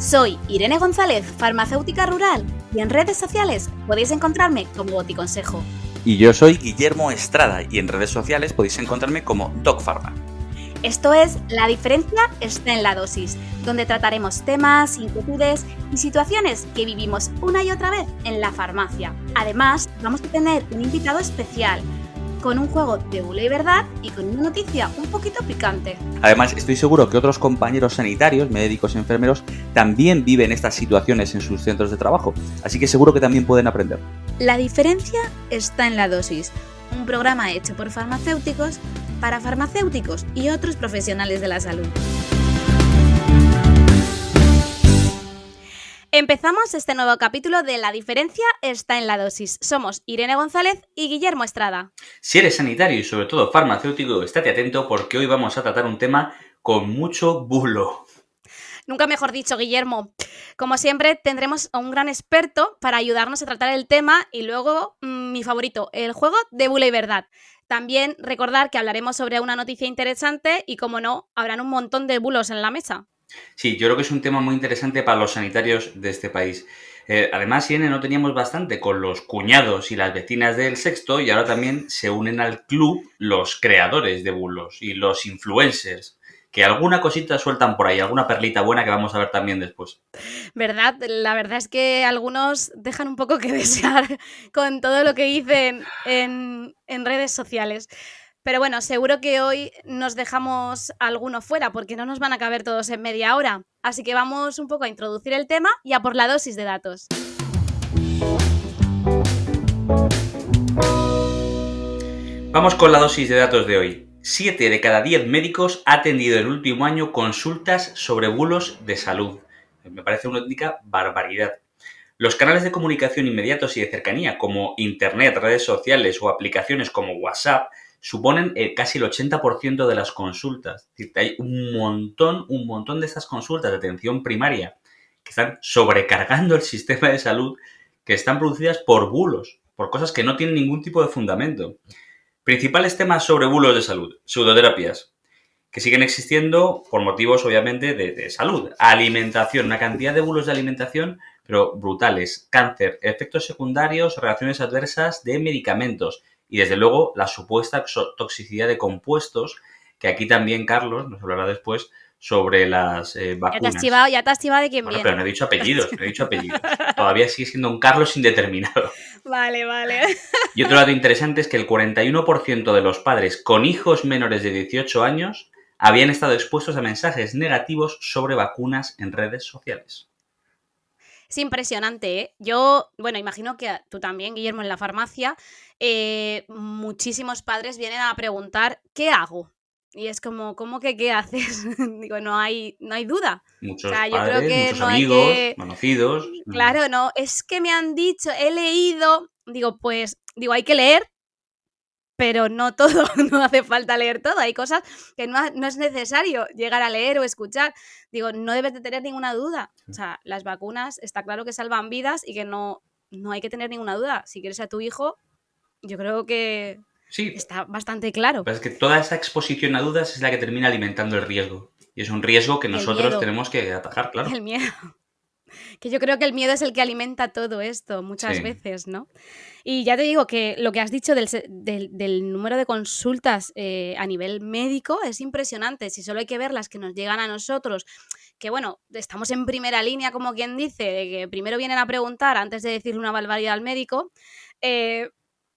Soy Irene González, farmacéutica rural, y en redes sociales podéis encontrarme como Boticonsejo. Y yo soy Guillermo Estrada, y en redes sociales podéis encontrarme como DocPharma. Esto es La diferencia está en la dosis, donde trataremos temas, inquietudes y situaciones que vivimos una y otra vez en la farmacia. Además, vamos a tener un invitado especial, con un juego de bulo y verdad y con una noticia un poquito picante. Además, estoy seguro que otros compañeros sanitarios, médicos y enfermeros también viven estas situaciones en sus centros de trabajo, así que seguro que también pueden aprender. La diferencia está en la dosis, un programa hecho por farmacéuticos para farmacéuticos y otros profesionales de la salud. Empezamos este nuevo capítulo de La diferencia está en la dosis. Somos Irene González y Guillermo Estrada. Si eres sanitario y sobre todo farmacéutico, estate atento porque hoy vamos a tratar un tema con mucho bulo. Nunca mejor dicho, Guillermo. Como siempre, tendremos a un gran experto para ayudarnos a tratar el tema y luego, mi favorito, el juego de bulo y verdad. También recordar que hablaremos sobre una noticia interesante y, como no, habrán un montón de bulos en la mesa. Sí, yo creo que es un tema muy interesante para los sanitarios de este país. Además, Irene, no teníamos bastante con los cuñados y las vecinas del sexto y ahora también se unen al club los creadores de bulos y los influencers, que alguna cosita sueltan por ahí, alguna perlita buena que vamos a ver también después. ¿Verdad? La verdad es que algunos dejan un poco que desear con todo lo que dicen en redes sociales. Pero bueno, seguro que hoy nos dejamos alguno fuera porque no nos van a caber todos en media hora. Así que vamos un poco a introducir el tema y a por la dosis de datos. Vamos con la dosis de datos de hoy. 7 de cada 10 médicos ha atendido el último año consultas sobre bulos de salud. Me parece una auténtica barbaridad. Los canales de comunicación inmediatos y de cercanía, como Internet, redes sociales o aplicaciones como WhatsApp, suponen casi el 80% de las consultas. Es decir, hay un montón de estas consultas de atención primaria que están sobrecargando el sistema de salud, que están producidas por bulos, por cosas que no tienen ningún tipo de fundamento. Principales temas sobre bulos de salud. Pseudoterapias, que siguen existiendo por motivos, obviamente, de salud. Alimentación, una cantidad de bulos de alimentación, pero brutales. Cáncer, efectos secundarios, reacciones adversas de medicamentos. Y, desde luego, la supuesta toxicidad de compuestos, que aquí también Carlos nos hablará después sobre las vacunas. Ya te has chivado de quién viene. Pero no he dicho apellidos. Todavía sigue siendo un Carlos indeterminado. Vale. Y otro dato interesante es que el 41% de los padres con hijos menores de 18 años habían estado expuestos a mensajes negativos sobre vacunas en redes sociales. Es impresionante, ¿eh? Yo, imagino que tú también, Guillermo, en la farmacia, muchísimos padres vienen a preguntar, ¿qué hago? Y es como, ¿cómo que qué haces? Digo, no hay duda. Muchos yo padres, creo que muchos no amigos, hay que... conocidos. Claro, no, es que me han dicho, he leído, hay que leer, pero no todo, no hace falta leer todo. Hay cosas que no es necesario llegar a leer o escuchar. No debes de tener ninguna duda. O sea, las vacunas está claro que salvan vidas y que no hay que tener ninguna duda. Si quieres a tu hijo, yo creo que sí, está bastante claro. Pero es que toda esa exposición a dudas es la que termina alimentando el riesgo. Y es un riesgo que nosotros tenemos que atajar, claro. El miedo. Que yo creo que el miedo es el que alimenta todo esto muchas veces, ¿no? Y ya te digo que lo que has dicho del número de consultas a nivel médico es impresionante. Si solo hay que ver las que nos llegan a nosotros, que estamos en primera línea, como quien dice, de que primero vienen a preguntar antes de decirle una barbaridad al médico,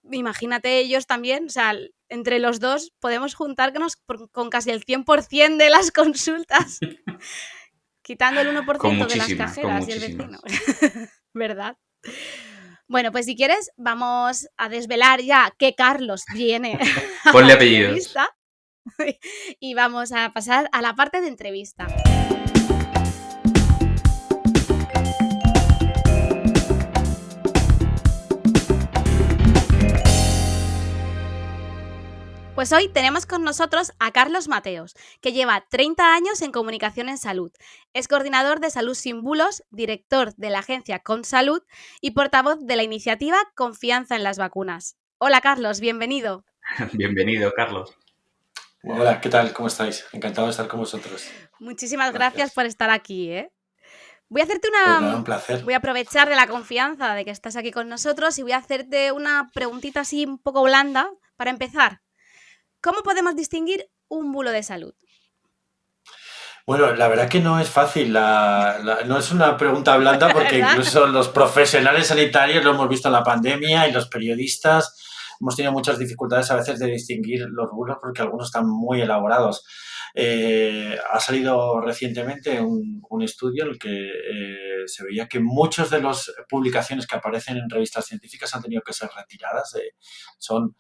imagínate ellos también, o sea, entre los dos podemos juntarnos con casi el 100% de las consultas. Quitando el 1% de las cajeras y el vecino. ¿Verdad? Bueno, pues si quieres, vamos a desvelar ya que Carlos viene a Ponle la apellidos. entrevista y vamos a pasar a la parte de entrevista. Pues hoy tenemos con nosotros a Carlos Mateos, que lleva 30 años en comunicación en salud. Es coordinador de Salud Sin Bulos, director de la agencia ConSalud y portavoz de la iniciativa Confianza en las Vacunas. Hola Carlos, bienvenido. Bienvenido, Carlos. Hola, ¿qué tal? ¿Cómo estáis? Encantado de estar con vosotros. Muchísimas gracias por estar aquí, ¿eh? Voy a hacerte Pues nada, un placer. Voy a aprovechar de la confianza de que estás aquí con nosotros y voy a hacerte una preguntita así un poco blanda para empezar. ¿Cómo podemos distinguir un bulo de salud? Bueno, la verdad que no es fácil, no es una pregunta blanda porque ¿Verdad? incluso los profesionales sanitarios lo hemos visto en la pandemia y los periodistas hemos tenido muchas dificultades a veces de distinguir los bulos porque algunos están muy elaborados. Ha salido recientemente un estudio en el que se veía que muchas de las publicaciones que aparecen en revistas científicas han tenido que ser retiradas. Son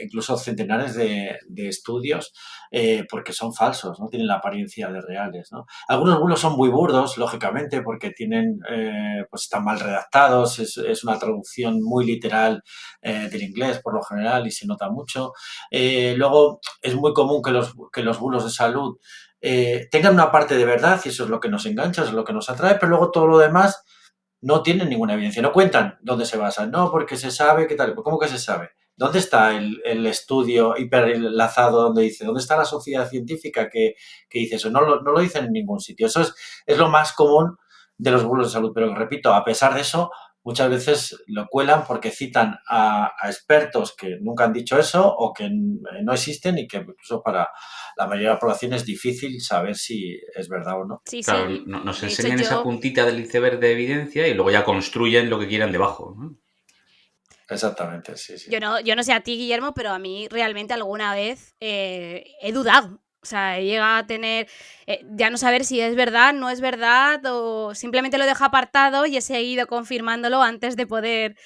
incluso centenares de estudios porque son falsos, no tienen la apariencia de reales, ¿no? Algunos bulos son muy burdos, lógicamente, porque tienen, pues están mal redactados, es una traducción muy literal del inglés por lo general y se nota mucho. Luego es muy común que los bulos de salud tengan una parte de verdad y eso es lo que nos engancha, eso es lo que nos atrae, pero luego todo lo demás no tienen ninguna evidencia, no cuentan dónde se basan, no, porque se sabe qué tal, ¿cómo que se sabe? ¿Dónde está el estudio hiperenlazado donde dice, dónde está la sociedad científica que dice eso? No lo dicen en ningún sitio. Eso es lo más común de los bulos de salud, pero repito, a pesar de eso, muchas veces lo cuelan porque citan a expertos que nunca han dicho eso o que no existen y que incluso para la mayoría de la población es difícil saber si es verdad o no. Sí, Claro, sí. nos De hecho, enseñan esa puntita del iceberg de evidencia y luego ya construyen lo que quieran debajo, ¿no? Exactamente, sí, sí. Yo no sé a ti, Guillermo, pero a mí realmente alguna vez he dudado. O sea, llega a tener, ya no saber si es verdad, no es verdad, o simplemente lo dejo apartado y he seguido confirmándolo antes de poder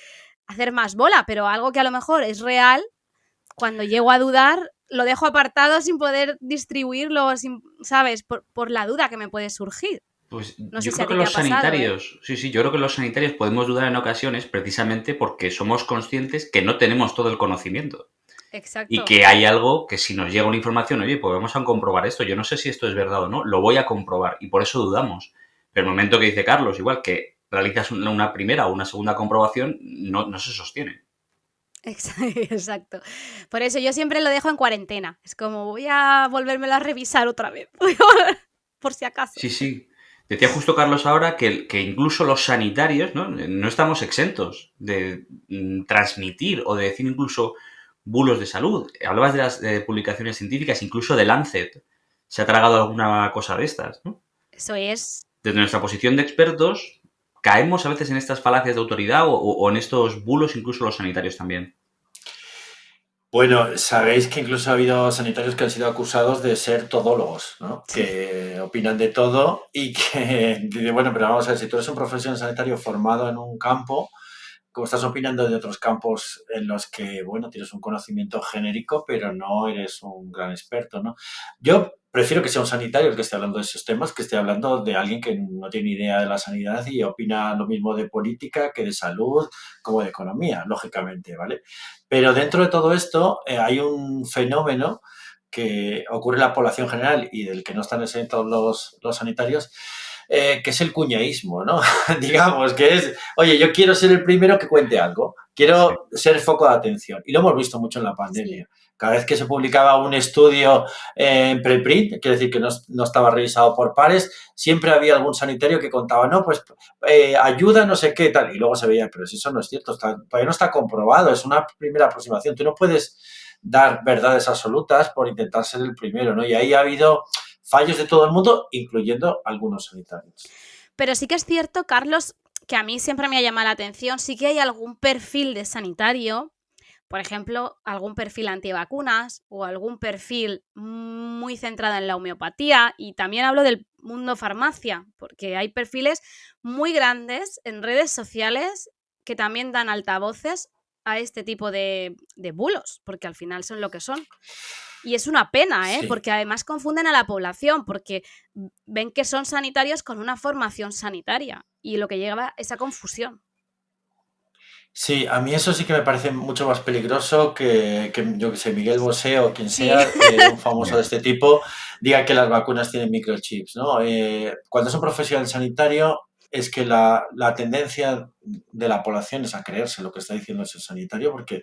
hacer más bola, pero algo que a lo mejor es real, cuando llego a dudar, lo dejo apartado sin poder distribuirlo, ¿sabes? Por la duda que me puede surgir. Pues No sé yo si a creo que ti te los ha pasado, ¿eh? sanitarios, sí, yo creo que los sanitarios podemos dudar en ocasiones precisamente porque somos conscientes que no tenemos todo el conocimiento. Exacto. Y que hay algo que si nos llega una información, oye, pues vamos a comprobar esto, yo no sé si esto es verdad o no, lo voy a comprobar y por eso dudamos. Pero el momento que dice Carlos, igual que realizas una primera o una segunda comprobación, no se sostiene. Exacto. Por eso yo siempre lo dejo en cuarentena. Es como voy a volvérmelo a revisar otra vez. Por si acaso. Sí. Decía justo Carlos ahora que incluso los sanitarios no estamos exentos de transmitir o de decir incluso bulos de salud. Hablabas de las publicaciones científicas, incluso de Lancet. Se ha tragado alguna cosa de estas, ¿no? Eso es. Desde nuestra posición de expertos, caemos a veces en estas falacias de autoridad o en estos bulos, incluso los sanitarios también. Bueno, sabéis que incluso ha habido sanitarios que han sido acusados de ser todólogos, ¿no? Sí. Que opinan de todo y que dicen, bueno, pero vamos a ver, si tú eres un profesional sanitario formado en un campo, como estás opinando de otros campos en los que, bueno, tienes un conocimiento genérico, pero no eres un gran experto, ¿no? Yo prefiero que sea un sanitario el que esté hablando de esos temas, que esté hablando de alguien que no tiene idea de la sanidad y opina lo mismo de política que de salud, como de economía, lógicamente, ¿vale? Pero dentro de todo esto hay un fenómeno que ocurre en la población general y del que no están exentos los sanitarios, que es el cuñaísmo, ¿no? Digamos, que es, oye, yo quiero ser el primero que cuente algo, quiero ser foco de atención. Y lo hemos visto mucho en la pandemia. Sí. Cada vez que se publicaba un estudio en preprint, quiere decir que no estaba revisado por pares, siempre había algún sanitario que contaba, no, pues ayuda, no sé qué, tal. Y luego se veía, pero si eso no es cierto, todavía no está comprobado, es una primera aproximación. Tú no puedes dar verdades absolutas por intentar ser el primero, ¿no? Y ahí ha habido fallos de todo el mundo, incluyendo algunos sanitarios. Pero sí que es cierto, Carlos, que a mí siempre me ha llamado la atención, sí que hay algún perfil de sanitario, por ejemplo, algún perfil antivacunas o algún perfil muy centrado en la homeopatía, y también hablo del mundo farmacia, porque hay perfiles muy grandes en redes sociales que también dan altavoces a este tipo de bulos, porque al final son lo que son. Y es una pena, ¿eh? Sí. Porque además confunden a la población, porque ven que son sanitarios con una formación sanitaria y lo que lleva a esa confusión. Sí, a mí eso sí que me parece mucho más peligroso que yo que sé, Miguel Bosé o quien Sí. sea, un famoso de este tipo, diga que las vacunas tienen microchips, ¿no? Cuando es un profesional sanitario, es que la tendencia de la población es a creerse lo que está diciendo ese sanitario porque,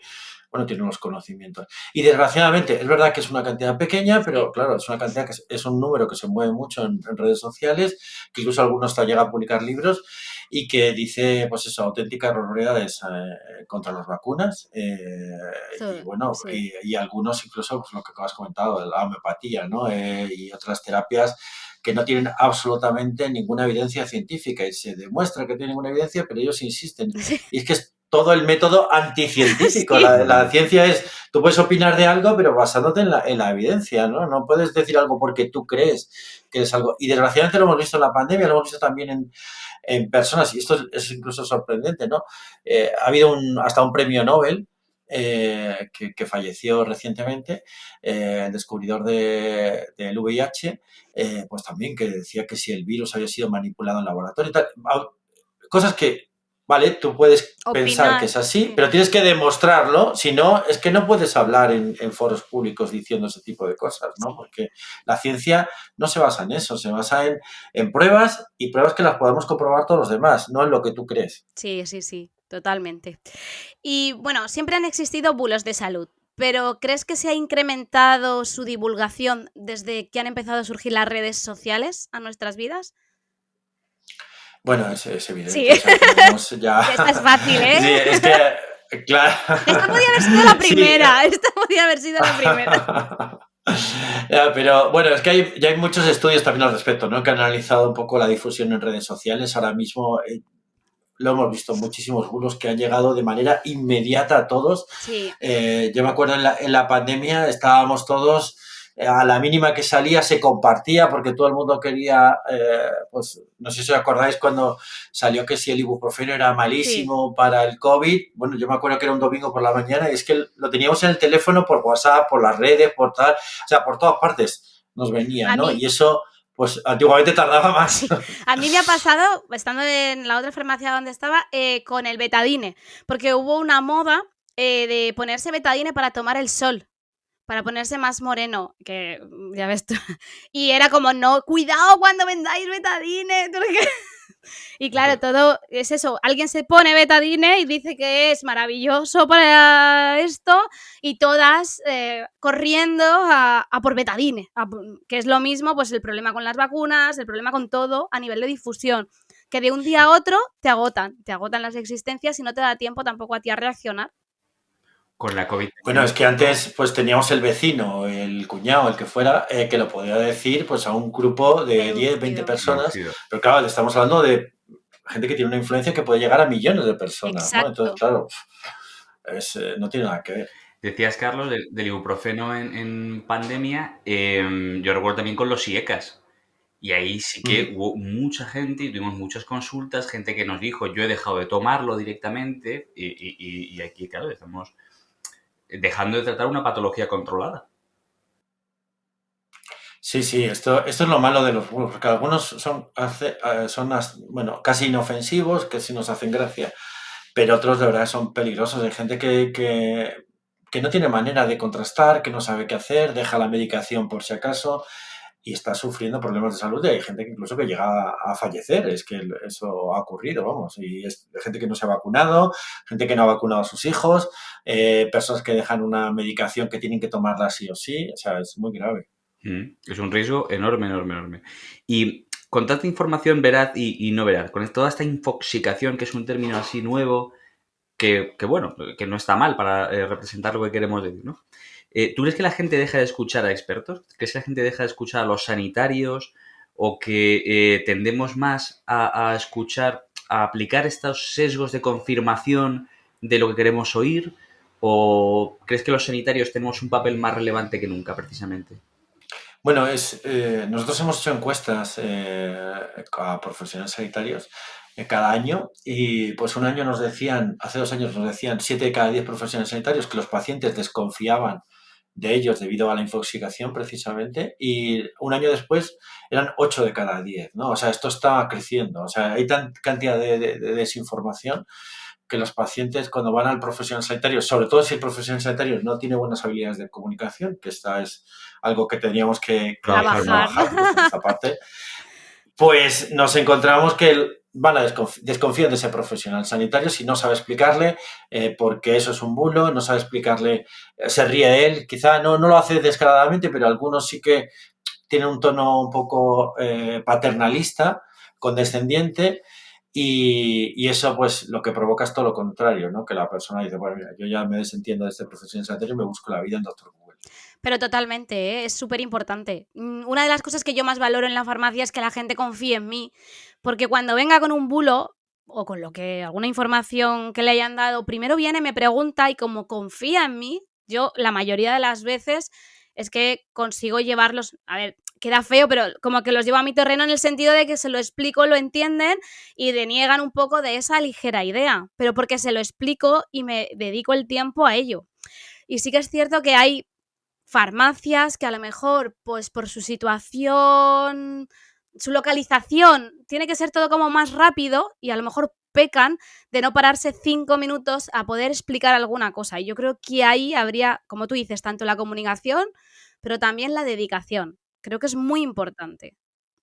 bueno, tiene los conocimientos. Y desgraciadamente, es verdad que es una cantidad pequeña, pero claro, es una cantidad que es un número que se mueve mucho en redes sociales, que incluso algunos hasta llegan a publicar libros y que dice, pues eso, auténticas barbaridades contra las vacunas. Y bueno, Sí. y algunos incluso, pues lo que has comentado, la homeopatía, ¿no? Y otras terapias que no tienen absolutamente ninguna evidencia científica y se demuestra que tienen una evidencia, pero ellos insisten. Y es que es todo el método anticientífico. Sí. La ciencia es, tú puedes opinar de algo, pero basándote en la evidencia, ¿no? No puedes decir algo porque tú crees que es algo. Y desgraciadamente lo hemos visto en la pandemia, lo hemos visto también en personas, y esto es incluso sorprendente, ¿no? Ha habido hasta un premio Nobel que falleció recientemente, el descubridor del VIH, pues también que decía que si el virus había sido manipulado en laboratorio y tal, cosas que, vale, tú puedes pensar que Opinar. es así, pero tienes que demostrarlo, si no, es que no puedes hablar en foros públicos diciendo ese tipo de cosas, ¿no? Sí. Porque la ciencia no se basa en eso, se basa en pruebas y pruebas que las podemos comprobar todos los demás, no en lo que tú crees. Sí, totalmente. Y bueno, siempre han existido bulos de salud, pero ¿crees que se ha incrementado su divulgación desde que han empezado a surgir las redes sociales a nuestras vidas? Bueno, es Sí, evidente, o sea, tenemos ya... esta es fácil, ¿eh? Sí, es que, claro... Esta podía haber sido la Sí. primera, esta podía haber sido la primera. Pero bueno, es que ya hay muchos estudios también al respecto, ¿no? Que han analizado un poco la difusión en redes sociales. Ahora mismo lo hemos visto, muchísimos bulos que han llegado de manera inmediata a todos. Sí, Yo me acuerdo en la pandemia estábamos todos, a la mínima que salía se compartía porque todo el mundo quería, pues no sé si os acordáis cuando salió que si el ibuprofeno era sí. malísimo para el COVID. Bueno, yo me acuerdo que era un domingo por la mañana y es que lo teníamos en el teléfono por WhatsApp, por las redes, por tal, o sea, por todas partes nos venía, A ¿no? mí, Y eso, pues antiguamente tardaba más. sí. A mí me ha pasado, estando en la otra farmacia donde estaba, con el betadine, porque hubo una moda de ponerse betadine para tomar el sol, para ponerse más moreno, que ya ves tú. Y era como, no, cuidado cuando vendáis betadine. Y claro, todo es eso. Alguien se pone betadine y dice que es maravilloso para esto y todas corriendo a por betadine, que es lo mismo, pues el problema con las vacunas, el problema con todo a nivel de difusión, que de un día a otro te agotan las existencias y no te da tiempo tampoco a ti a reaccionar. Con la COVID. Bueno, es que antes pues teníamos el vecino, el cuñado, el que fuera, que lo podía decir pues a un grupo de 10, 20 personas, pero claro, le estamos hablando de gente que tiene una influencia que puede llegar a millones de personas, ¿no? Entonces, Exacto. claro, no tiene nada que ver. Decías, Carlos, del ibuprofeno en pandemia. Yo recuerdo también con los IECAS. Y ahí sí que hubo mucha gente y tuvimos muchas consultas, gente que nos dijo, yo he dejado de tomarlo directamente y aquí, claro, estamos dejando de tratar una patología controlada. Sí, esto es lo malo de los bulos, porque algunos son bueno, casi inofensivos, que sí nos hacen gracia, pero otros de verdad son peligrosos. Hay gente que no tiene manera de contrastar, que no sabe qué hacer, deja la medicación por si acaso y está sufriendo problemas de salud. Y hay gente que incluso que llega a fallecer, es que eso ha ocurrido, vamos. Y es gente que no se ha vacunado, gente que no ha vacunado a sus hijos, personas que dejan una medicación que tienen que tomarla sí o sí, o sea, es muy grave. Es un riesgo enorme, enorme, enorme. Y con tanta información veraz y no veraz, con toda esta infoxicación, que es un término así nuevo, que bueno, que no está mal para representar lo que queremos decir, ¿no? ¿Tú crees que la gente deja de escuchar a expertos? ¿Crees que la gente deja de escuchar a los sanitarios? ¿O que tendemos más a escuchar, a aplicar estos sesgos de confirmación de lo que queremos oír? ¿O crees que los sanitarios tenemos un papel más relevante que nunca, precisamente? Bueno, nosotros hemos hecho encuestas a profesionales sanitarios cada año y pues un año hace 2 años nos decían 7 de cada 10 profesionales sanitarios que los pacientes desconfiaban de ellos debido a la infoxicación precisamente y un año después eran 8 de cada 10, ¿no? O sea, esto está creciendo, o sea, hay tanta cantidad de desinformación que los pacientes cuando van al profesional sanitario, sobre todo si el profesional sanitario no tiene buenas habilidades de comunicación, que esta es algo que teníamos que Trabajar. trabajar por esta parte, pues nos encontramos que van a desconfían de ese profesional sanitario si no sabe explicarle por qué eso es un bulo, no sabe explicarle, se ríe él, quizá no lo hace descaradamente, pero algunos sí que tienen un tono un poco paternalista, condescendiente, y eso pues lo que provoca es todo lo contrario, ¿no? Que la persona dice, bueno, mira, yo ya me desentiendo de este profesional sanitario y me busco la vida en Doctor Google. Pero totalmente, ¿eh? Es súper importante. Una de las cosas que yo más valoro en la farmacia es que la gente confíe en mí, porque cuando venga con un bulo o con alguna información que le hayan dado, primero viene, me pregunta y como confía en mí, yo la mayoría de las veces es que consigo llevarlos, a ver, queda feo, pero como que los llevo a mi terreno en el sentido de que se lo explico, lo entienden y deniegan un poco de esa ligera idea, pero porque se lo explico y me dedico el tiempo a ello. Y sí que es cierto que hay farmacias que a lo mejor, pues por su situación, su localización, tiene que ser todo como más rápido y a lo mejor pecan de no pararse 5 minutos a poder explicar alguna cosa. Y yo creo que ahí habría, como tú dices, tanto la comunicación, pero también la dedicación. Creo que es muy importante.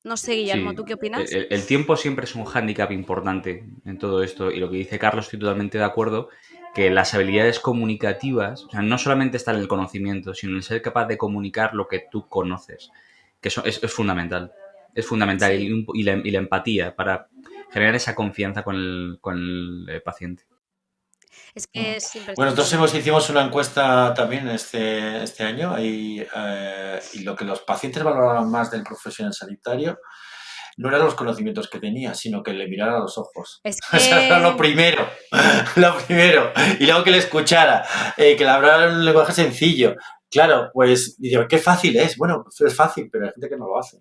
No sé, Guillermo, Sí, ¿tú qué opinas? el tiempo siempre es un hándicap importante en todo esto y lo que dice Carlos estoy totalmente de acuerdo, que las habilidades comunicativas, o sea, no solamente está en el conocimiento, sino en ser capaz de comunicar lo que tú conoces, que eso es fundamental. Es fundamental Sí, y la empatía para generar esa confianza con el paciente. es que es Bueno, imprescindible. nosotros hicimos una encuesta también este año y lo que los pacientes valoraban más del profesional sanitario no eran los conocimientos que tenía, sino que le mirara a los ojos. Es O sea, era lo que primero, lo primero. Y luego que le escuchara, que le hablara en un lenguaje sencillo. Claro, pues digo, qué fácil es. Bueno, pues es fácil, pero hay gente que no lo hace.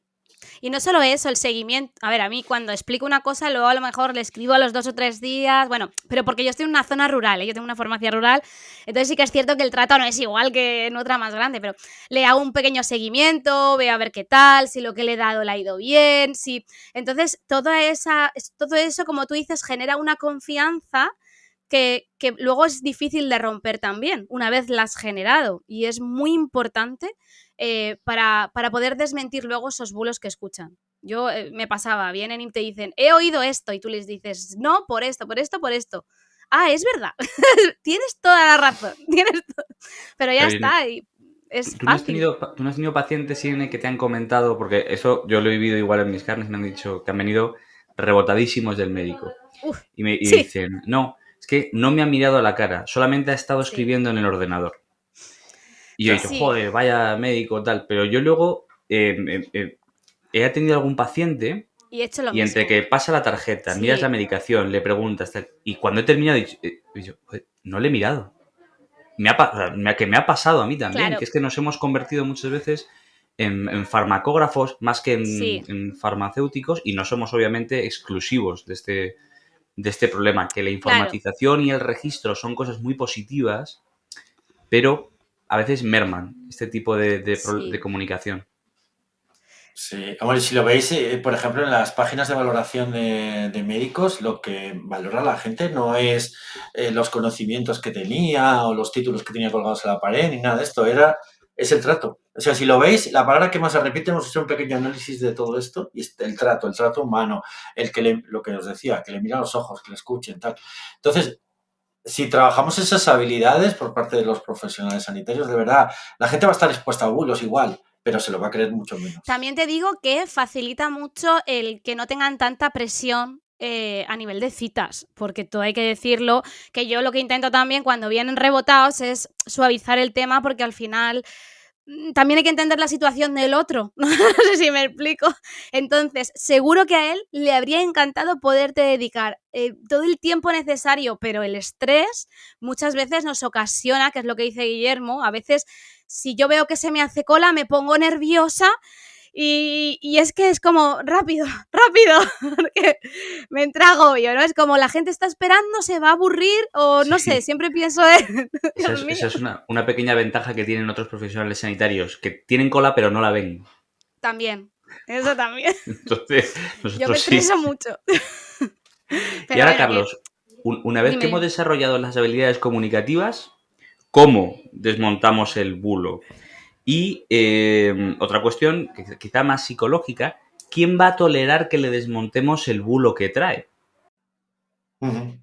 Y no solo eso, el seguimiento. A ver, a mí cuando explico una cosa, luego a lo mejor le escribo a los 2 o 3 días. Bueno, pero porque yo estoy en una zona rural, ¿eh? Yo tengo una farmacia rural. Entonces sí que es cierto que el trato no es igual que en otra más grande, pero le hago un pequeño seguimiento, veo a ver qué tal, si lo que le he dado le ha ido bien, si. Entonces, todo eso, como tú dices, genera una confianza que luego es difícil de romper también, una vez la has generado. Y es muy importante para poder desmentir luego esos bulos que escuchan. Yo me pasaba, vienen y te dicen, he oído esto, y tú les dices, no, por esto, por esto, por esto. Ah, es verdad, tienes toda la razón, pero ya Pero está, y es ¿tú no has fácil. tenido pacientes, Irene, que te han comentado, porque eso yo lo he vivido igual en mis carnes, me han dicho que han venido rebotadísimos del médico Uf, y sí, dicen, no, es que no me ha mirado a la cara, solamente ha estado sí, escribiendo en el ordenador. Y yo he dicho, sí, joder, vaya médico, tal. Pero yo luego he atendido a algún paciente y he hecho lo y entre mismo. que pasa la tarjeta, miras Sí, la medicación, le preguntas, tal, y cuando he terminado, he dicho, joder, no le he mirado. O sea, que me ha pasado a mí también, que claro, es que nos hemos convertido muchas veces en farmacógrafos más que sí, en farmacéuticos y no somos obviamente exclusivos de este problema, que la claro. informatización y el registro son cosas muy positivas, pero a veces merman este tipo de Sí, comunicación. Sí, hombre, si lo veis, por ejemplo, en las páginas de valoración de médicos, lo que valora la gente no es los conocimientos que tenía o los títulos que tenía colgados en la pared, ni nada de esto, es el trato. O sea, si lo veis, la palabra que más se repite, hemos hecho un pequeño análisis de todo esto, y es el trato humano, lo que os decía, que le mira a los ojos, que le escuchen, tal. Entonces, si trabajamos esas habilidades por parte de los profesionales sanitarios, de verdad, la gente va a estar expuesta a bulos igual, pero se lo va a creer mucho menos. también te digo que facilita mucho el que no tengan tanta presión a nivel de citas, porque todo hay que decirlo, que yo lo que intento también cuando vienen rebotados es suavizar el tema porque al final también hay que entender la situación del otro, no sé si me explico. Entonces, seguro que a él le habría encantado poderte dedicar todo el tiempo necesario, pero el estrés muchas veces nos ocasiona, que es lo que dice Guillermo, a veces si yo veo que se me hace cola me pongo nerviosa y es que es como rápido, rápido, porque me entra agobio, ¿no? Es como la gente está esperando, se va a aburrir o no sé, Sí, siempre pienso en, esa Dios es, mío, esa es una pequeña ventaja que tienen otros profesionales sanitarios, que tienen cola pero no la ven. también, eso también. Entonces, Yo me nosotros sí. estreso mucho. Y Pero ahora, bueno, que Carlos, una vez que hemos dime. desarrollado las habilidades comunicativas, ¿cómo desmontamos el bulo? Y otra cuestión, que quizá más psicológica, ¿quién va a tolerar que le desmontemos el bulo que trae? Ujú.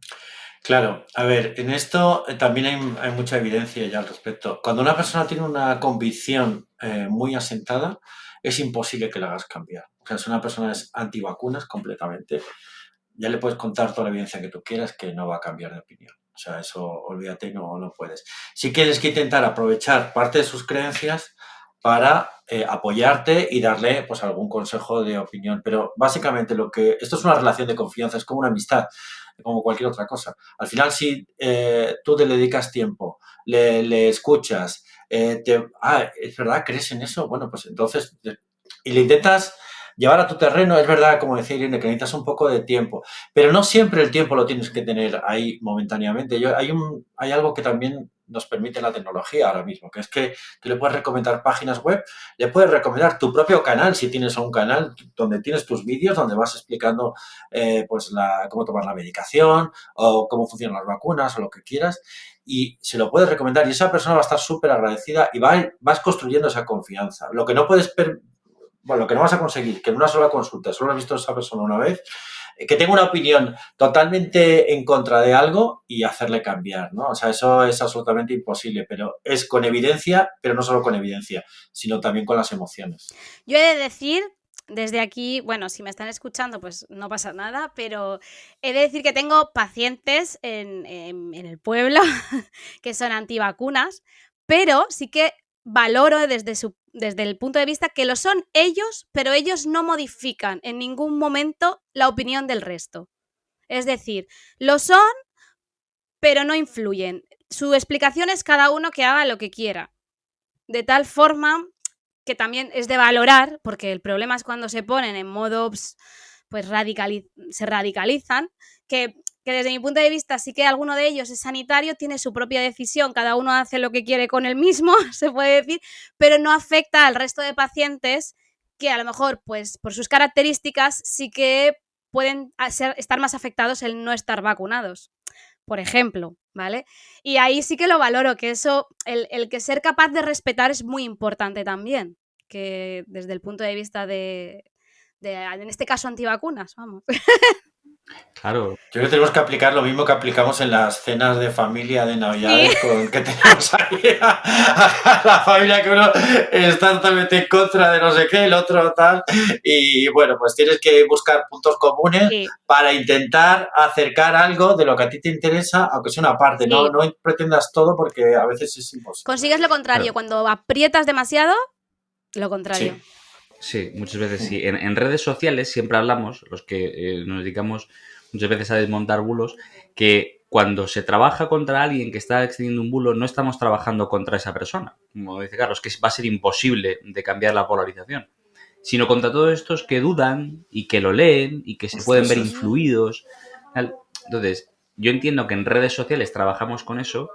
Claro, a ver, en esto también hay mucha evidencia ya al respecto. Cuando una persona tiene una convicción muy asentada, es imposible que la hagas cambiar. O sea, si una persona es antivacunas completamente, ya le puedes contar toda la evidencia que tú quieras que no va a cambiar de opinión. O sea, eso olvídate, no puedes. Si quieres que intentar aprovechar parte de sus creencias para apoyarte y darle pues algún consejo de opinión. Pero básicamente esto es una relación de confianza, es como una amistad, como cualquier otra cosa. Al final, si tú te le dedicas tiempo, le escuchas, es verdad, ¿crees en eso? Bueno, pues entonces, y le intentas llevar a tu terreno, es verdad, como decía Irene, que necesitas un poco de tiempo, pero no siempre el tiempo lo tienes que tener ahí momentáneamente. Hay algo que también nos permite la tecnología ahora mismo, que es que tú le puedes recomendar páginas web, le puedes recomendar tu propio canal, si tienes un canal donde tienes tus vídeos, donde vas explicando pues cómo tomar la medicación o cómo funcionan las vacunas o lo que quieras, y se lo puedes recomendar y esa persona va a estar súper agradecida y vas construyendo esa confianza. Lo que no vas a conseguir, que en una sola consulta solo has visto a esa persona una vez, que tenga una opinión totalmente en contra de algo y hacerle cambiar, ¿no? O sea, eso es absolutamente imposible, pero es con evidencia, pero no solo con evidencia, sino también con las emociones. Yo he de decir, desde aquí, bueno, si me están escuchando, pues no pasa nada, pero he de decir que tengo pacientes en el pueblo que son antivacunas, pero sí que valoro desde el punto de vista que lo son ellos, pero ellos no modifican en ningún momento la opinión del resto. Es decir, lo son, pero no influyen. Su explicación es cada uno que haga lo que quiera. De tal forma que también es de valorar, porque el problema es cuando se ponen en modo, pues se radicalizan, que desde mi punto de vista sí que alguno de ellos es sanitario, tiene su propia decisión, cada uno hace lo que quiere con él mismo, se puede decir, pero no afecta al resto de pacientes que a lo mejor, pues por sus características, sí que pueden estar más afectados el no estar vacunados, por ejemplo, ¿vale? Y ahí sí que lo valoro, que eso, el que ser capaz de respetar es muy importante también, que desde el punto de vista en este caso, antivacunas, vamos. Claro, Yo creo que tenemos que aplicar lo mismo que aplicamos en las cenas de familia de Sí. Navidades, que tenemos ahí a la familia que uno está totalmente en contra de no sé qué, el otro tal. Y bueno, pues tienes que buscar puntos comunes Sí, para intentar acercar algo de lo que a ti te interesa, aunque sea una parte. No, sí. no pretendas todo porque a veces es imposible. Consigues lo contrario, claro. cuando aprietas demasiado, lo contrario. Sí. Sí, muchas veces sí. En redes sociales siempre hablamos, los que nos dedicamos muchas veces a desmontar bulos, que cuando se trabaja contra alguien que está extendiendo un bulo, no estamos trabajando contra esa persona. Como dice Carlos, que va a ser imposible de cambiar la polarización, sino contra todos estos que dudan y que lo leen y que se pueden ver Eso es. influidos. Entonces, yo entiendo que en redes sociales trabajamos con eso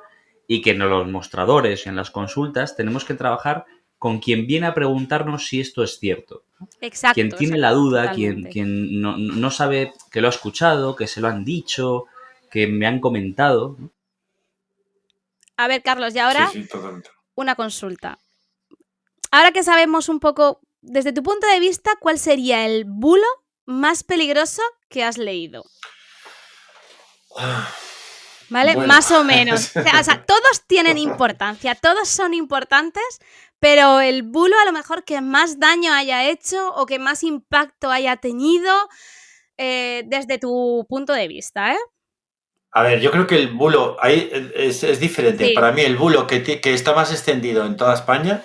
y que en los mostradores, en las consultas, tenemos que trabajar con quien viene a preguntarnos si esto es cierto. Quien Exacto, tiene la duda, totalmente. quien no sabe que lo ha escuchado, que se lo han dicho, que me han comentado. ¿No? A ver, Carlos, y Sí, ahora sí, totalmente. una consulta. Ahora que sabemos un poco, desde tu punto de vista, ¿cuál sería el bulo más peligroso que has leído? ¿Vale? Bueno, Más o menos. O sea, todos tienen importancia, todos son importantes, pero el bulo a lo mejor que más daño haya hecho o que más impacto haya tenido desde tu punto de vista, ¿eh? a ver, yo creo que el bulo ahí es diferente. Sí. Para mí el bulo que está más extendido en toda España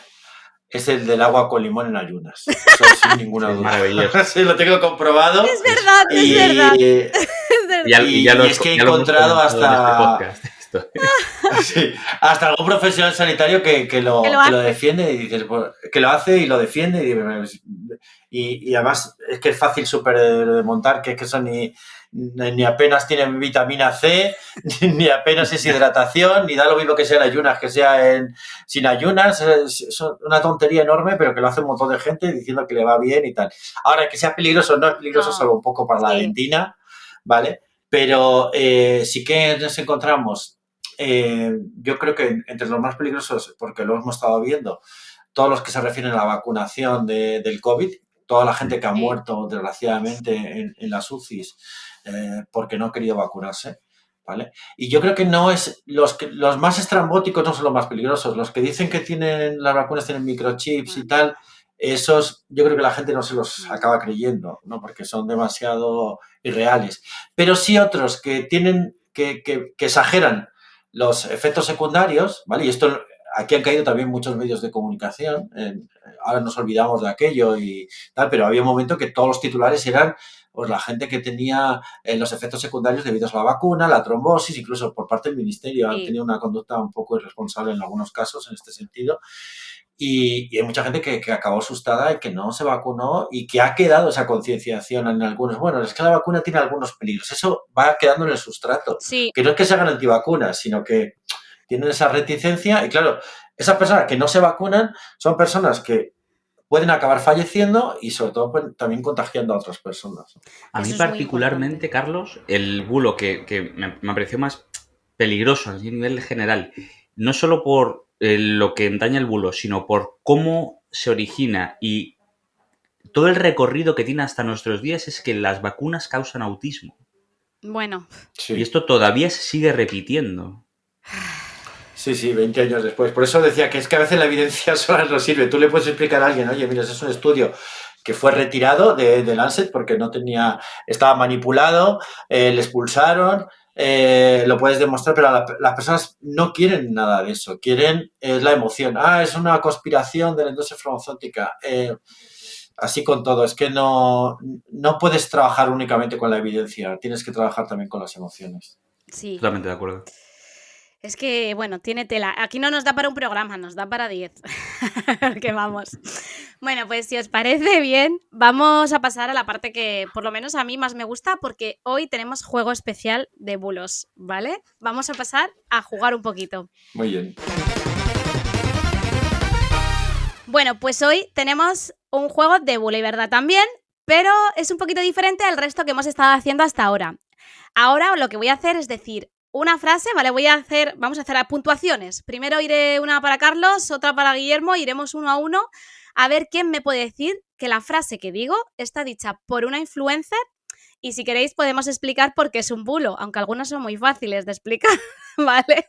es el del agua con limón en ayunas. Eso sin ninguna Es duda. maravilloso. Sí, lo tengo comprobado. Es verdad, es verdad. Y, Es verdad. y es que he Ya lo hemos encontrado comentado en este hasta, podcast. Esto. sí, hasta algún profesional sanitario que Que lo que lo hace. defiende y dices, pues, que lo hace y lo defiende. Y además es que es fácil súper de montar, que es que eso ni apenas tiene vitamina C, ni apenas es hidratación, ni da lo mismo que sea en ayunas, que sea sin ayunas. Es una tontería enorme, pero que lo hace un montón de gente diciendo que le va bien y tal. Ahora, que sea peligroso, no es peligroso, No. salvo un poco para la Sí. dentina, ¿vale? Pero sí que nos encontramos, yo creo que entre los más peligrosos, porque lo hemos estado viendo, todos los que se refieren a la vacunación del COVID, toda la gente que ha Sí. muerto, desgraciadamente, en las UCIs porque no ha querido vacunarse, ¿vale? Y yo creo que no es... Los más estrambóticos no son los más peligrosos. Los que dicen que tienen las vacunas tienen microchips y tal, esos yo creo que la gente no se los acaba creyendo, ¿no? Porque son demasiado irreales. Pero sí otros que tienen... que exageran los efectos secundarios, ¿vale? Y esto... Aquí han caído también muchos medios de comunicación. Ahora nos olvidamos de aquello y tal, pero había un momento que todos los titulares eran pues, la gente que tenía los efectos secundarios debidos a la vacuna, la trombosis, incluso por parte del ministerio han tenido una conducta un poco irresponsable en algunos casos en este sentido. Y hay mucha gente que acabó asustada y que no se vacunó y que ha quedado esa concienciación en algunos. Bueno, es que la vacuna tiene algunos peligros. Eso va quedando en el sustrato. Sí. Que no es que se hagan antivacunas, sino que tienen esa reticencia y claro, esas personas que no se vacunan son personas que pueden acabar falleciendo y sobre todo pues, también contagiando a otras personas. A mí Eso es muy particularmente, importante. Carlos, el bulo que me pareció más peligroso a nivel general, no solo por lo que entraña el bulo, sino por cómo se origina y todo el recorrido que tiene hasta nuestros días, es que las vacunas causan autismo. Bueno. Sí. Y esto todavía se sigue repitiendo. Sí, 20 años después. Por eso decía que es que a veces la evidencia sola no sirve. Tú le puedes explicar a alguien, oye, mira, ese es un estudio que fue retirado de Lancet porque no tenía, estaba manipulado, le expulsaron, lo puedes demostrar, pero las personas no quieren nada de eso, quieren la emoción. Es una conspiración de la industria farmacéutica. Así con todo, es que no puedes trabajar únicamente con la evidencia, tienes que trabajar también con las emociones. Sí. Totalmente de acuerdo. Es que, bueno, tiene tela. Aquí no nos da para un programa, nos da para 10. Que vamos. Bueno, pues si os parece bien, vamos a pasar a la parte que por lo menos a mí más me gusta porque hoy tenemos juego especial de bulos, ¿vale? Vamos a pasar a jugar un poquito. Muy bien. Bueno, pues hoy tenemos un juego de bulo y verdad también, pero es un poquito diferente al resto que hemos estado haciendo hasta ahora. Ahora lo que voy a hacer es decir una frase, ¿vale? Vamos a hacer puntuaciones. Primero iré una para Carlos, otra para Guillermo, iremos uno a uno a ver quién me puede decir que la frase que digo está dicha por una influencer y si queréis podemos explicar por qué es un bulo, aunque algunos son muy fáciles de explicar, ¿vale?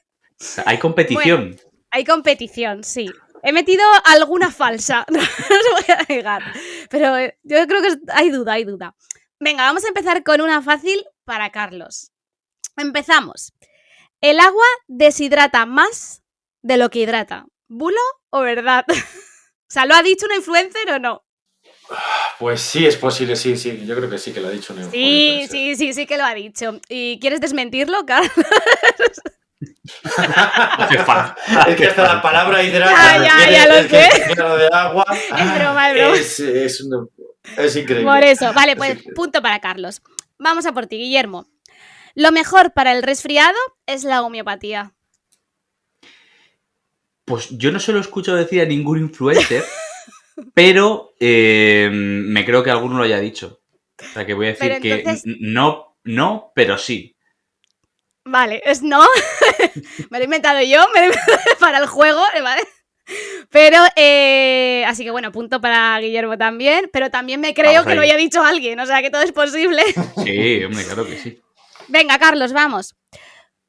Hay competición. Bueno, hay competición, sí. He metido alguna falsa, no os voy a negar, pero yo creo que hay duda. Venga, vamos a empezar con una fácil para Carlos. Empezamos. El agua deshidrata más de lo que hidrata. ¿Bulo o verdad? O sea, ¿lo ha dicho una influencer o no? Pues sí, es posible, sí. Yo creo que sí que lo ha dicho una influencer. Sí que lo ha dicho. ¿Y quieres desmentirlo, Carlos? Es que hasta la palabra hidrata ya lo sé. De agua. Es broma. Es increíble. Por eso, vale, pues punto para Carlos. Vamos a por ti, Guillermo. Lo mejor para el resfriado es la homeopatía. Pues yo no se lo escucho decir a ningún influencer, pero me creo que alguno lo haya dicho. O sea, que voy a decir entonces... que no, pero sí. Vale, es no. Me lo he inventado yo para el juego, ¿vale? Pero, así que bueno, punto para Guillermo también, pero también me creo que lo haya dicho alguien, o sea que todo es posible. Sí, hombre, claro que sí. Venga, Carlos, vamos.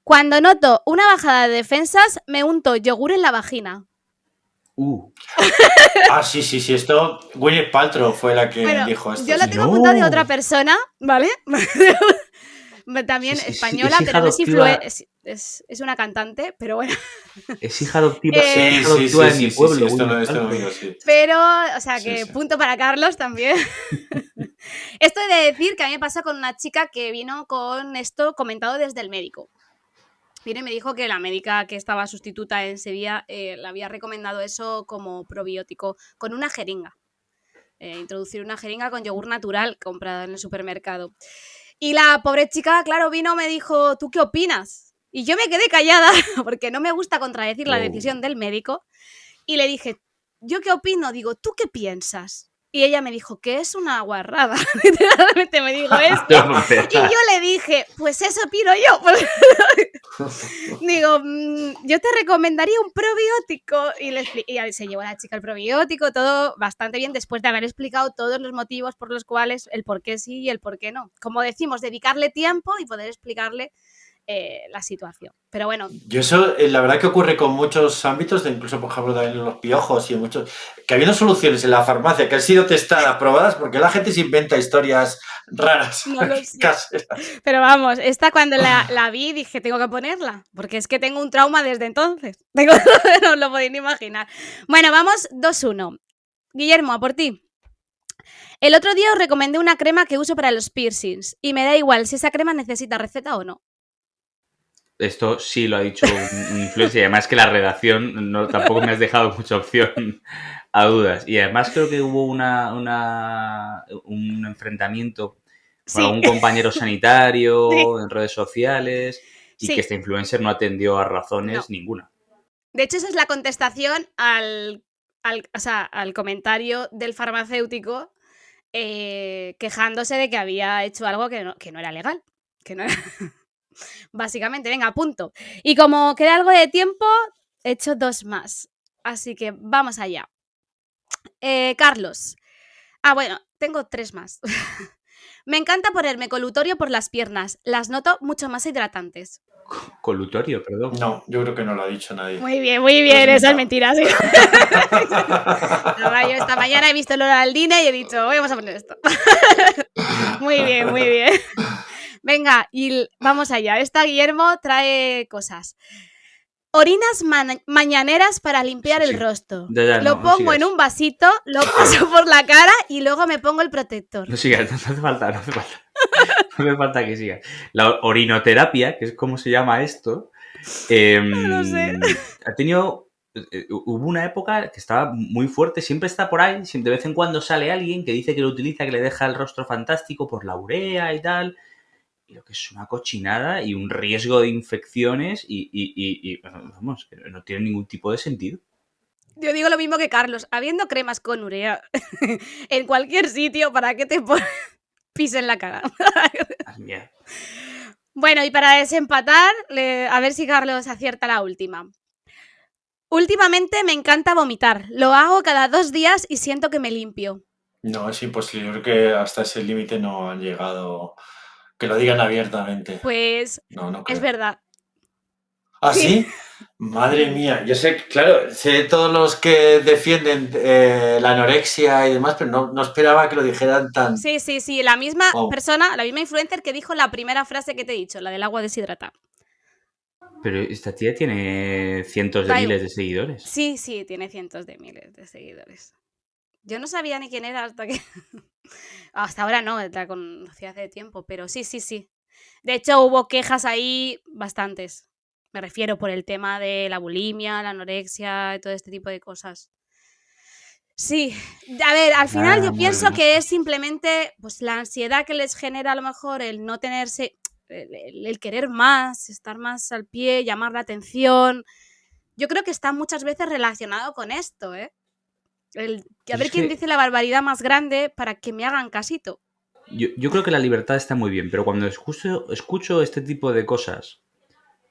Cuando noto una bajada de defensas, me unto yogur en la vagina. Sí, esto... Gwyneth Paltrow fue la que dijo esto. Yo lo tengo apuntado de otra persona, ¿vale? También española, pero no es una cantante, pero bueno. Es hija adoptiva, de mi pueblo. Esto lo digo, sí. Pero, o sea, que punto para Carlos también. Esto he de decir que a mí me pasa con una chica que vino con esto comentado desde el médico. Vino y me dijo que la médica que estaba sustituta en Sevilla le había recomendado eso como probiótico con una jeringa. Introducir una jeringa con yogur natural comprado en el supermercado. Y la pobre chica, claro, vino, me dijo, ¿tú qué opinas? Y yo me quedé callada porque no me gusta contradecir la decisión del médico. Y le dije, ¿yo qué opino? Digo, ¿tú qué piensas? Y ella me dijo, que es una guarrada. Literalmente me dijo esto. Y yo le dije, pues eso opino yo. Digo, yo te recomendaría un probiótico. Y se llevó la chica el probiótico, todo bastante bien, después de haber explicado todos los motivos por los cuales, el por qué sí y el por qué no. Como decimos, dedicarle tiempo y poder explicarle la situación. Pero bueno. Yo eso, la verdad que ocurre con muchos ámbitos, incluso por ejemplo también en los piojos y en muchos, que habiendo soluciones en la farmacia que han sido testadas, probadas, porque la gente se inventa historias raras, no lo sé. caseras. Pero vamos, esta cuando la vi dije, tengo que ponerla, porque es que tengo un trauma desde entonces. No os lo podéis ni imaginar. Bueno, vamos 2-1. Guillermo, a por ti. El otro día os recomendé una crema que uso para los piercings y me da igual si esa crema necesita receta o no. Esto sí lo ha dicho un influencer y además que la redacción tampoco me has dejado mucha opción a dudas. Y además creo que hubo un enfrentamiento con algún compañero sanitario en redes sociales y que este influencer no atendió a razones ninguna. De hecho, esa es la contestación al comentario del farmacéutico quejándose de que había hecho algo que no era legal. Que no era... Básicamente, venga, punto. Y como queda algo de tiempo, he hecho 2 más. Así que vamos allá. Carlos. Bueno, tengo 3 más. Me encanta ponerme colutorio por las piernas. Las noto mucho más hidratantes. ¿Colutorio, perdón? No, yo creo que no lo ha dicho nadie. Muy bien, esa es mentira. ¿Sí? Yo esta mañana he visto el Oraldine y he dicho, vamos a poner esto. Muy bien. Venga, y vamos allá. Esta Guillermo trae cosas. Orinas mañaneras para limpiar el rostro. Lo pongo en un vasito, lo paso por la cara y luego me pongo el protector. No sigas, no hace falta. No hace falta que sigas. La orinoterapia, que es como se llama esto, no sé. ha tenido... Hubo una época que estaba muy fuerte, siempre está por ahí, de vez en cuando sale alguien que dice que lo utiliza, que le deja el rostro fantástico por la urea y tal... Y lo que es una cochinada y un riesgo de infecciones y vamos, no tiene ningún tipo de sentido. Yo digo lo mismo que Carlos, habiendo cremas con urea en cualquier sitio, ¿para qué te pisen la cara? Mierda. Bueno, y para desempatar, a ver si Carlos acierta la última. Últimamente me encanta vomitar. Lo hago cada 2 días y siento que me limpio. No, es imposible. Yo creo que hasta ese límite no han llegado... Que lo digan abiertamente. Pues no es verdad. ¿Ah, sí? Madre mía. Yo sé todos los que defienden la anorexia y demás, pero no esperaba que lo dijeran tan... Sí. La misma persona, la misma influencer que dijo la primera frase que te he dicho, la del agua deshidratada. Pero esta tía tiene cientos de miles de seguidores. Sí, tiene cientos de miles de seguidores. Yo no sabía ni quién era hasta que... Hasta ahora no, la conocí hace tiempo, pero sí. De hecho, hubo quejas ahí bastantes. Me refiero por el tema de la bulimia, la anorexia y todo este tipo de cosas. Sí, a ver, al final yo pienso que es simplemente pues la ansiedad que les genera a lo mejor el no tenerse, el querer más, estar más al pie, llamar la atención. Yo creo que está muchas veces relacionado con esto, ¿eh? A ver quién dice la barbaridad más grande para que me hagan casito. Yo creo que la libertad está muy bien, pero cuando escucho este tipo de cosas,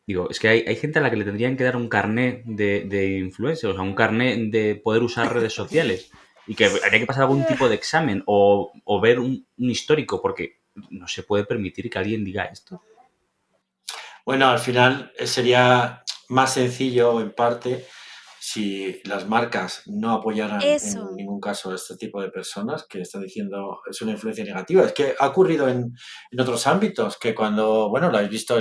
digo, es que hay gente a la que le tendrían que dar un carné de influencer, o sea, un carné de poder usar redes sociales y que habría que pasar algún tipo de examen o ver un histórico, porque no se puede permitir que alguien diga esto. Bueno, al final sería más sencillo en parte si las marcas no apoyaran en ningún caso a este tipo de personas que están diciendo es una influencia negativa. Es que ha ocurrido en otros ámbitos que cuando, bueno, lo habéis visto,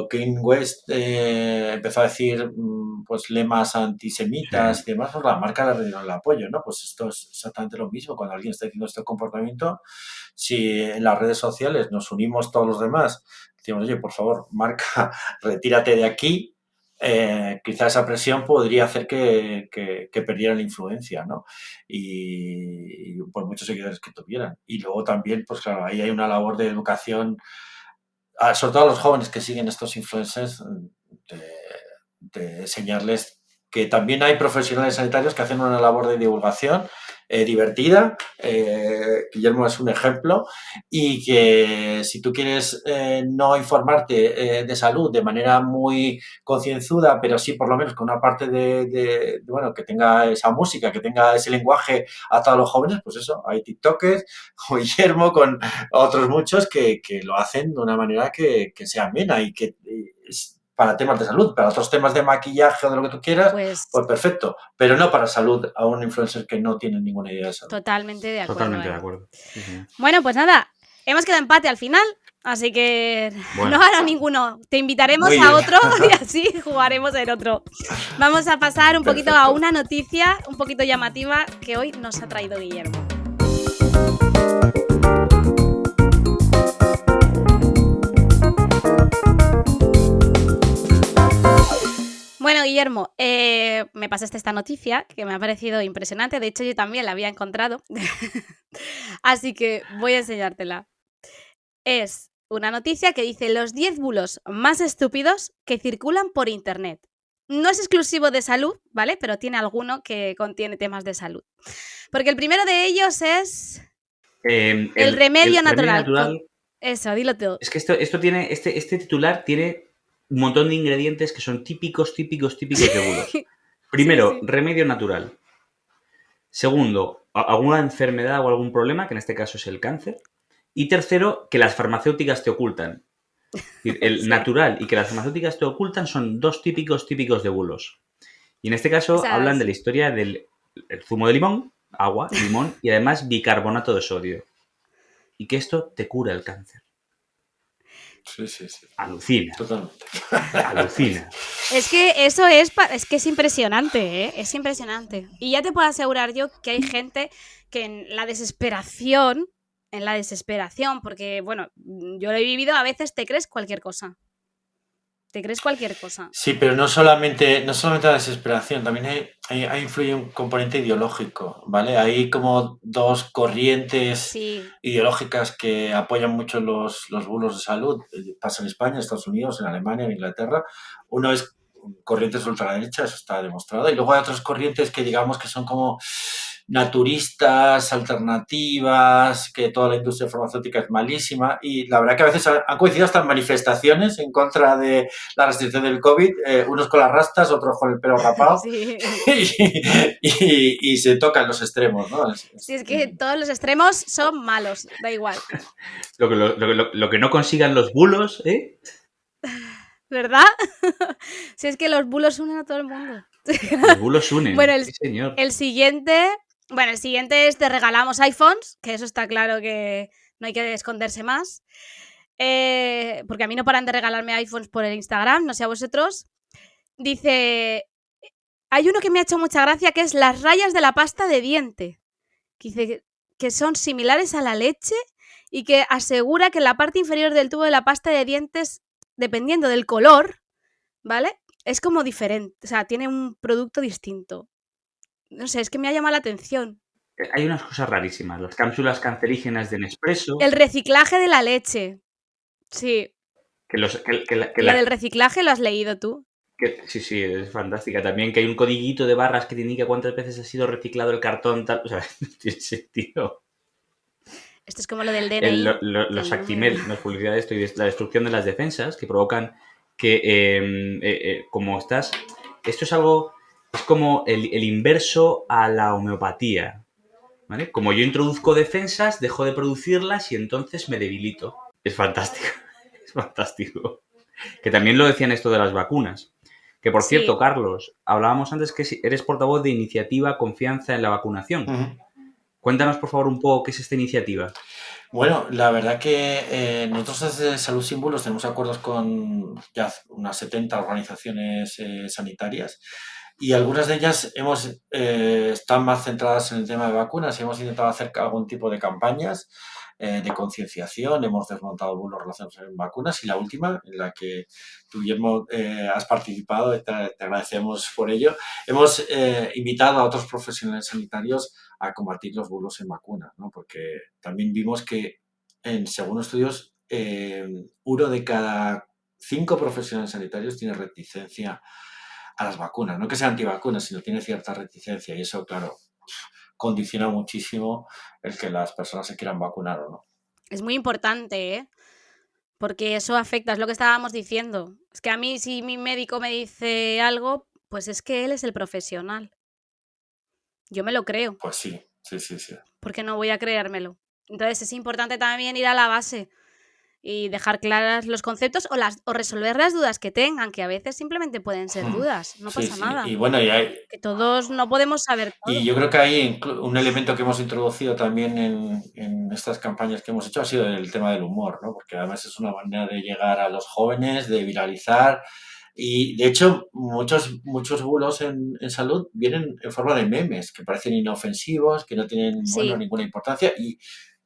Kanye West empezó a decir pues lemas antisemitas y demás, pues la marca le dieron el apoyo, ¿no? Pues esto es exactamente lo mismo. Cuando alguien está diciendo este comportamiento, si en las redes sociales nos unimos todos los demás, decimos, oye, por favor, marca, retírate de aquí, quizá esa presión podría hacer que perdieran la influencia, ¿no? Y por muchos seguidores que tuvieran. Y luego también, pues claro, ahí hay una labor de educación, sobre todo a los jóvenes que siguen estos influencers, de enseñarles que también hay profesionales sanitarios que hacen una labor de divulgación divertida. Guillermo es un ejemplo, y que si tú quieres no informarte de salud de manera muy concienzuda, pero sí por lo menos con una parte bueno, que tenga esa música, que tenga ese lenguaje a todos los jóvenes, pues eso, hay TikTokers, o Guillermo, con otros muchos que lo hacen de una manera que sea amena y que para temas de salud, para otros temas de maquillaje o de lo que tú quieras, Pues pues perfecto, pero no para salud a un influencer que no tiene ninguna idea de salud. totalmente de acuerdo. Totalmente de acuerdo. Sí, señor. Bueno, pues nada, hemos quedado empate al final, así que Bueno. no hará ninguno. Te invitaremos Muy a bien. otro y así jugaremos en otro. Vamos a pasar un poquito a Perfecto. una noticia un poquito llamativa que hoy nos ha traído Guillermo. Bueno, Guillermo, me pasaste esta noticia que me ha parecido impresionante. De hecho, yo también la había encontrado. Así que voy a enseñártela. Es una noticia que dice los 10 bulos más estúpidos que circulan por internet. No es exclusivo de salud, ¿vale? Pero tiene alguno que contiene temas de salud. Porque el primero de ellos es el remedio natural. Eso, dilo tú. Es que esto tiene, este titular tiene un montón de ingredientes que son típicos de bulos. Primero, Sí. remedio natural. Segundo, alguna enfermedad o algún problema, que en este caso es el cáncer. Y tercero, que las farmacéuticas te ocultan. El Sí. natural y que las farmacéuticas te ocultan son dos típicos de bulos. Y en este caso O sea, hablan de sí. la historia del zumo de limón, agua, limón y además bicarbonato de sodio. Y que esto te cura el cáncer. Sí. Alucina. Totalmente. Alucina. Es que eso es que es impresionante, ¿eh? Es impresionante. Y ya te puedo asegurar yo que hay gente que en la desesperación, porque, bueno, yo lo he vivido, a veces te crees cualquier cosa. Sí, pero no solamente la desesperación, también ahí influye un componente ideológico, ¿vale? Hay como dos corrientes Sí. ideológicas que apoyan mucho los bulos de salud. Pasa en España, en Estados Unidos, en Alemania, en Inglaterra. Uno es corrientes ultraderecha, eso está demostrado. Y luego hay otras corrientes que digamos que son como naturistas, alternativas, que toda la industria farmacéutica es malísima. Y la verdad que a veces han coincidido hasta en manifestaciones en contra de la restricción del COVID, unos con las rastas, otros con el pelo rapado. Sí. y se tocan los extremos, ¿no? Sí, es que todos los extremos son malos, da igual. Lo que no consigan los bulos, ¿eh? ¿Verdad? Si es que los bulos unen a todo el mundo. Los bulos unen. Bueno, Sí, señor. el siguiente es te regalamos iPhones, que eso está claro que no hay que esconderse más. Porque a mí no paran de regalarme iPhones por el Instagram, no sé a vosotros. Dice, hay uno que me ha hecho mucha gracia que es las rayas de la pasta de diente. Que dice que son similares a la leche y que asegura que en la parte inferior del tubo de la pasta de dientes, dependiendo del color, ¿vale? Es como diferente, o sea, tiene un producto distinto. No sé, es que me ha llamado la atención. Hay unas cosas rarísimas. Las cápsulas cancerígenas de Nespresso. El reciclaje de la leche. Sí. Lo del reciclaje lo has leído tú. Sí, es fantástica. También que hay un codiguito de barras que te indica cuántas veces ha sido reciclado el cartón, tal. O sea, no tiene sentido. Esto es como lo del DNI. Los Actimel, las publicidades de esto y la destrucción de las defensas que provocan que, como estás... Esto es algo... Es como el inverso a la homeopatía, ¿vale? Como yo introduzco defensas, dejo de producirlas y entonces me debilito. Es fantástico. Es fantástico. Que también lo decían esto de las vacunas. Que, por cierto, Carlos, hablábamos antes que eres portavoz de Iniciativa Confianza en la Vacunación. Uh-huh. Cuéntanos, por favor, un poco qué es esta iniciativa. Bueno, la verdad que nosotros desde Salud Sin Bulos tenemos acuerdos con ya unas 70 organizaciones sanitarias y algunas de ellas están más centradas en el tema de vacunas y hemos intentado hacer algún tipo de campañas de concienciación, hemos desmontado bulos relacionados en vacunas y la última, en la que tú, Guillermo, has participado, te agradecemos por ello, hemos invitado a otros profesionales sanitarios a combatir los bulos en vacunas, ¿no? Porque también vimos que, según estudios, 1 de cada 5 profesionales sanitarios tiene reticencia a las vacunas. No que sea antivacunas, sino tiene cierta reticencia y eso, claro, condiciona muchísimo el que las personas se quieran vacunar o no. Es muy importante, ¿eh? Porque eso afecta, es lo que estábamos diciendo. Es que a mí, si mi médico me dice algo, pues es que él es el profesional. Yo me lo creo. Pues sí. Porque no voy a creérmelo. Entonces es importante también ir a la base y dejar claras los conceptos o resolver las dudas que tengan, que a veces simplemente pueden ser dudas, no pasa nada. Y bueno, que todos no podemos saber todo. Y yo creo que hay un elemento que hemos introducido también en estas campañas que hemos hecho ha sido el tema del humor, ¿no? Porque además es una manera de llegar a los jóvenes, de viralizar. Y de hecho, muchos bulos en salud vienen en forma de memes que parecen inofensivos, que no tienen ninguna importancia.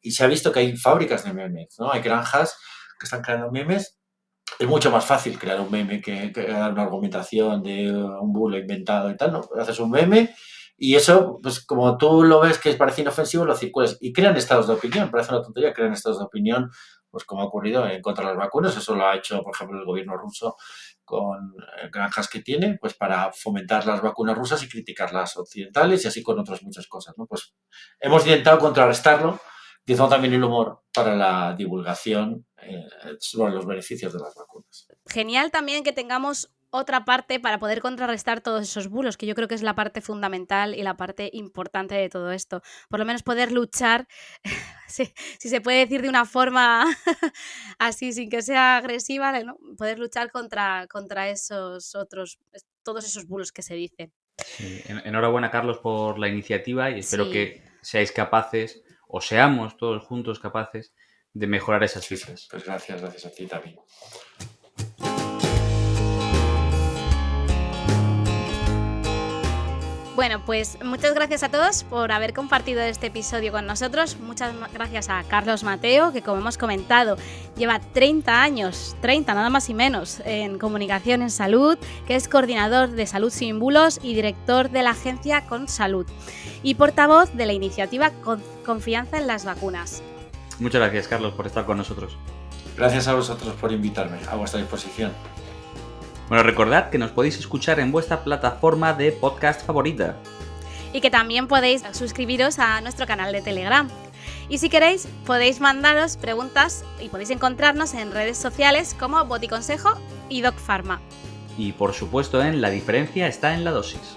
Y se ha visto que hay fábricas de memes, ¿no? Hay granjas que están creando memes. Es mucho más fácil crear un meme que dar una argumentación de un bulo inventado y tal, ¿no? Haces un meme y eso, pues como tú lo ves que parece inofensivo, lo circulas. Y crean estados de opinión, parece una tontería, crean estados de opinión, pues como ha ocurrido en contra de las vacunas. Eso lo ha hecho, por ejemplo, el gobierno ruso con granjas que tiene, pues para fomentar las vacunas rusas y criticar las occidentales y así con otras muchas cosas, ¿no? Pues hemos intentado contrarrestarlo, utilizando también el humor para la divulgación sobre los beneficios de las vacunas. Genial también que tengamos otra parte para poder contrarrestar todos esos bulos, que yo creo que es la parte fundamental y la parte importante de todo esto. Por lo menos poder luchar, si se puede decir de una forma así, sin que sea agresiva, ¿no? Poder luchar contra todos esos bulos que se dicen. Sí. Enhorabuena, Carlos, por la iniciativa y espero que seáis capaces, o seamos todos juntos capaces, de mejorar esas cifras. Pues gracias a ti también. Bueno, pues muchas gracias a todos por haber compartido este episodio con nosotros. Muchas gracias a Carlos Mateo, que como hemos comentado, lleva 30 años, 30 nada más y menos, en comunicación en salud, que es coordinador de Salud Sin Bulos y director de la agencia Consalud y portavoz de la iniciativa Confianza en las Vacunas. Muchas gracias, Carlos, por estar con nosotros. Gracias a vosotros por invitarme, a vuestra disposición. Bueno, recordad que nos podéis escuchar en vuestra plataforma de podcast favorita. Y que también podéis suscribiros a nuestro canal de Telegram. Y si queréis, podéis mandaros preguntas y podéis encontrarnos en redes sociales como Boticonsejo y DocPharma. Y por supuesto, la diferencia está en la dosis.